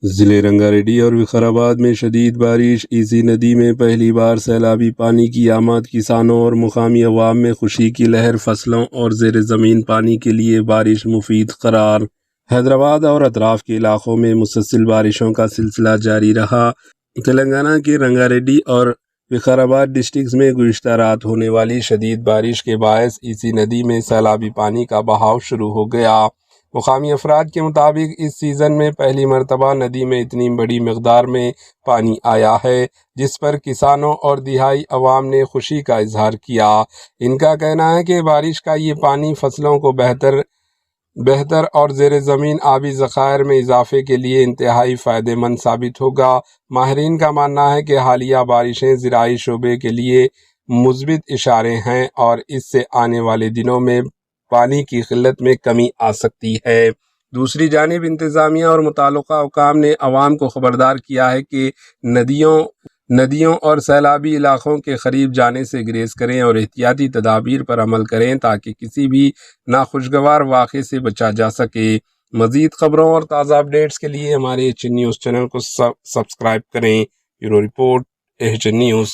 ضلع رنگا ریڈی اور وقار میں شدید بارش، اسی ندی میں پہلی بار سیلابی پانی کی آمد، کسانوں اور مقامی عوام میں خوشی کی لہر، فصلوں اور زیر زمین پانی کے لیے بارش مفید قرار۔ حیدرآباد اور اطراف کے علاقوں میں مسلسل بارشوں کا سلسلہ جاری رہا۔ تلنگانہ کے رنگا ریڈی اور وقار ڈسٹرکٹس میں گزشتہ رات ہونے والی شدید بارش کے باعث اسی ندی میں سیلابی پانی کا بہاؤ شروع ہو گیا۔ مقامی افراد کے مطابق اس سیزن میں پہلی مرتبہ ندی میں اتنی بڑی مقدار میں پانی آیا ہے، جس پر کسانوں اور دیہی عوام نے خوشی کا اظہار کیا۔ ان کا کہنا ہے کہ بارش کا یہ پانی فصلوں کو بہتر اور زیر زمین آبی ذخائر میں اضافے کے لیے انتہائی فائدہ مند ثابت ہوگا۔ ماہرین کا ماننا ہے کہ حالیہ بارشیں زرعی شعبے کے لیے مثبت اشارے ہیں اور اس سے آنے والے دنوں میں پانی کی قلت میں کمی آ سکتی ہے۔ دوسری جانب انتظامیہ اور متعلقہ حکام نے عوام کو خبردار کیا ہے کہ ندیوں اور سیلابی علاقوں کے قریب جانے سے گریز کریں اور احتیاطی تدابیر پر عمل کریں تاکہ کسی بھی ناخوشگوار واقعے سے بچا جا سکے۔ مزید خبروں اور تازہ اپڈیٹس کے لیے ہمارے ایچ این نیوز چینل کو سبسکرائب کریں۔ Bureau report H N news.